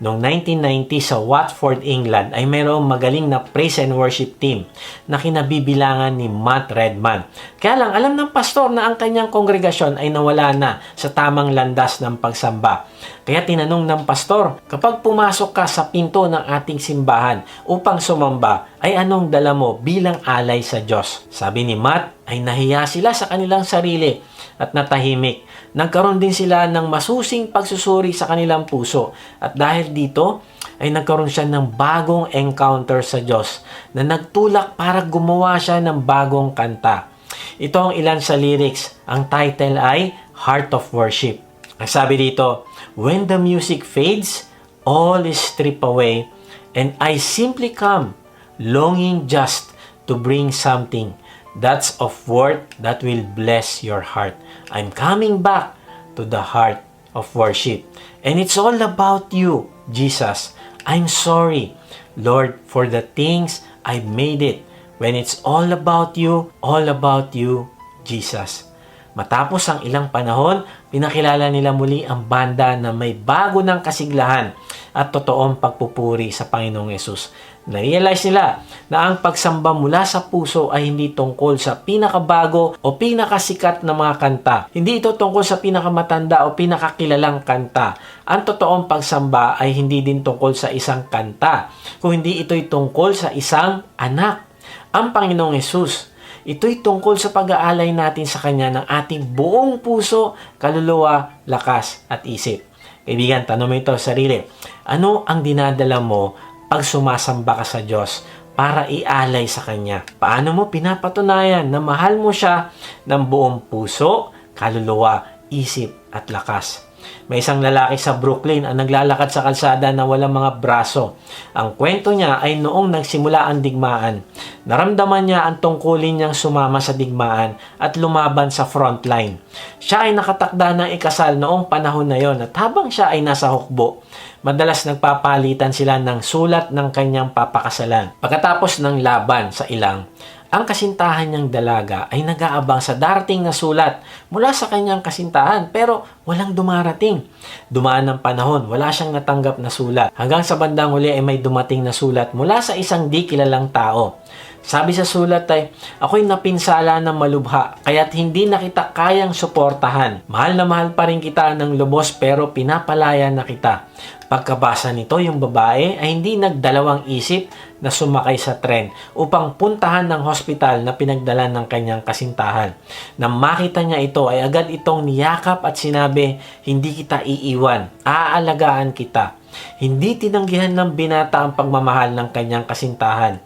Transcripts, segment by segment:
Noong 1990 sa Watford, England ay mayroong magaling na praise and worship team na kinabibilangan ni Matt Redman. Kaya lang alam ng pastor na ang kanyang kongregasyon ay nawala na sa tamang landas ng pagsamba. Kaya tinanong ng pastor, kapag pumasok ka sa pinto ng ating simbahan upang sumamba, ay anong dala mo bilang alay sa Diyos? Sabi ni Matt, ay nahiya sila sa kanilang sarili at natahimik. Nagkaroon din sila ng masusing pagsusuri sa kanilang puso. At dahil dito, ay nagkaroon siya ng bagong encounter sa Diyos na nagtulak para gumawa siya ng bagong kanta. Ito ang ilan sa lyrics. Ang title ay Heart of Worship. Ang sabi dito, when the music fades, all is stripped away, and I simply come, longing just to bring something that's of worth that will bless your heart. I'm coming back to the heart of worship. And it's all about you, Jesus. I'm sorry, Lord, for the things I've made it. When it's all about you, Jesus. Matapos ang ilang panahon, pinakilala nila muli ang banda na may bago ng kasiglahan at totoong pagpupuri sa Panginoong Yesus. Na-realize nila na ang pagsamba mula sa puso ay hindi tungkol sa pinakabago o pinakasikat na mga kanta. Hindi ito tungkol sa pinakamatanda o pinakakilalang kanta. Ang totoong pagsamba ay hindi din tungkol sa isang kanta, kung hindi ito'y tungkol sa isang anak, ang Panginoong Yesus. Ito'y tungkol sa pag-aalay natin sa Kanya ng ating buong puso, kaluluwa, lakas at isip. Kaibigan, tanong mo ito sa sarili. Ano ang dinadala mo pag sumasamba ka sa Diyos para ialay sa Kanya? Paano mo pinapatunayan na mahal mo siya ng buong puso, kaluluwa, isip at lakas? May isang lalaki sa Brooklyn ang naglalakad sa kalsada na walang mga braso. Ang kwento niya ay noong nagsimula ang digmaan. Naramdaman niya ang tungkulin niyang sumama sa digmaan at lumaban sa front line. Siya ay nakatakda ng ikasal noong panahon na yon at habang siya ay nasa hukbo, madalas nagpapalitan sila ng sulat ng kanyang papakasalan. Pagkatapos ng laban sa ilang, ang kasintahan niyang dalaga ay nag-aabang sa darating na sulat mula sa kanyang kasintahan pero walang dumarating. Dumaan ng panahon, wala siyang natanggap na sulat. Hanggang sa bandang huli ay may dumating na sulat mula sa isang di kilalang tao. Sabi sa sulat ay, ako'y napinsala ng malubha, kaya't hindi na kita kayang suportahan. Mahal na mahal pa rin kita ng lubos pero pinapalaya na kita. Pagkabasa nito, yung babae ay hindi nagdalawang isip na sumakay sa tren upang puntahan ng hospital na pinagdala ng kanyang kasintahan. Nang makita niya ito ay agad itong niyakap at sinabi, hindi kita iiwan, aalagaan kita. Hindi tinanggihan ng binata ang pagmamahal ng kanyang kasintahan.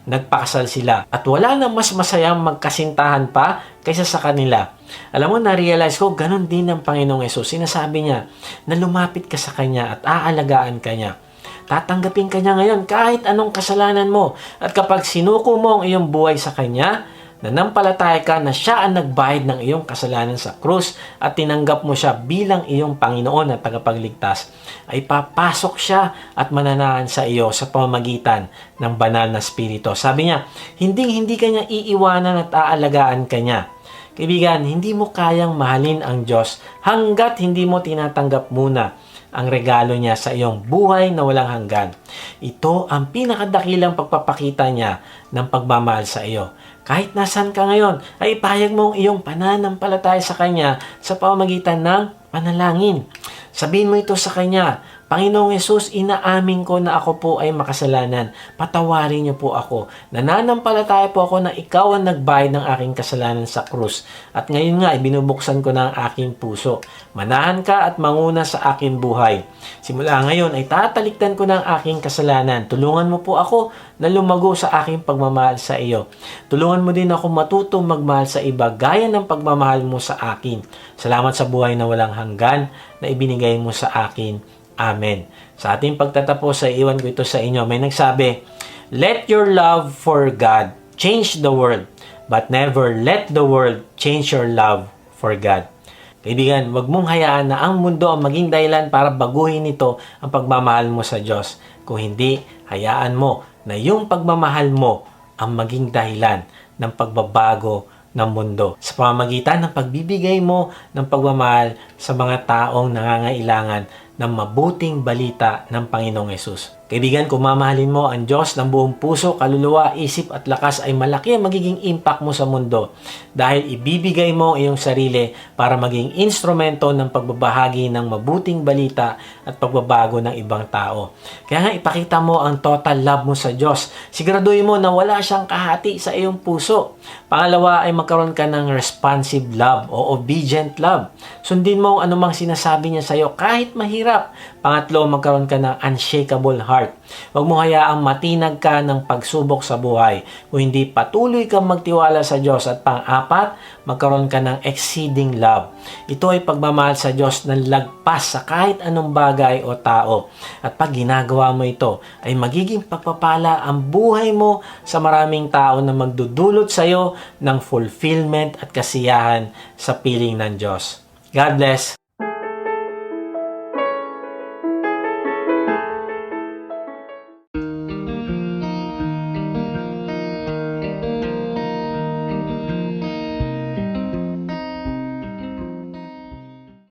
Nagpakasal sila at wala nang mas masayang magkasintahan pa kaysa sa kanila. Alam mo, na-realize ko, ganun din ng Panginoong Yesus. Sinasabi niya na lumapit ka sa Kanya at aalagaan ka niya. Tatanggapin ka niya ngayon kahit anong kasalanan mo. At kapag sinuko mo ang iyong buhay sa Kanya, nanampalataya ka na siya ang nagbayad ng iyong kasalanan sa krus at tinanggap mo siya bilang iyong Panginoon at tagapagligtas, ay papasok siya at mananahan sa iyo sa pamamagitan ng banal na Espiritu. Sabi niya, hindi ka niya iiwanan at aalagaan ka niya. Kaibigan, hindi mo kayang mahalin ang Diyos hanggat hindi mo tinatanggap muna ang regalo niya sa iyong buhay na walang hanggan. Ito ang pinakadakilang pagpapakita niya ng pagmamahal sa iyo. Kahit nasan ka ngayon, ay ipahayag mo ang iyong pananampalataya sa Kanya sa pamamagitan ng panalangin. Sabihin mo ito sa Kanya, Panginoong Yesus, inaamin ko na ako po ay makasalanan. Patawarin niyo po ako. Nananampalataya po ako na ikaw ang nagbayad ng aking kasalanan sa krus. At ngayon nga, ibinubuksan ko na ang aking puso. Manahan ka at manguna sa aking buhay. Simula ngayon ay tatalikdan ko ng aking kasalanan. Tulungan mo po ako na lumago sa aking pagmamahal sa iyo. Tulungan mo din ako matutong magmahal sa iba gaya ng pagmamahal mo sa akin. Salamat sa buhay na walang hanggan na ibinigay mo sa akin. Amen. Sa ating pagtatapos, sa iwan ko ito sa inyo. May nagsabi, let your love for God change the world, but never let the world change your love for God. Kaibigan, wag mong hayaan na ang mundo ang maging dahilan para baguhin ito ang pagmamahal mo sa Diyos. Kung hindi, hayaan mo na yung pagmamahal mo ang maging dahilan ng pagbabago ng mundo sa pamamagitan ng pagbibigay mo ng pagmamahal sa mga taong nangangailangan ng mabuting balita ng Panginoong Yesus. Kaibigan, kung mamahalin mo ang Diyos ng buong puso, kaluluwa, isip at lakas, ay malaki ang magiging impact mo sa mundo dahil ibibigay mo ang iyong sarili para maging instrumento ng pagbabahagi ng mabuting balita at pagbabago ng ibang tao. Kaya nga ipakita mo ang total love mo sa Diyos. Siguraduhin mo na wala siyang kahati sa iyong puso. Pangalawa ay magkaroon ka ng responsive love o obedient love. Sundin mo ang anumang sinasabi niya sa iyo kahit mahirap. Pangatlo, magkaroon ka ng unshakable heart. Huwag mo hayaang matinag ka ng pagsubok sa buhay. Kung hindi, patuloy kang magtiwala sa Diyos. At pang-apat, magkaroon ka ng exceeding love. Ito ay pagmamahal sa Diyos na lagpas sa kahit anong bagay o tao. At pag ginagawa mo ito, ay magiging pagpapala ang buhay mo sa maraming tao na magdudulot sa iyo ng fulfillment at kasiyahan sa piling ng Diyos. God bless.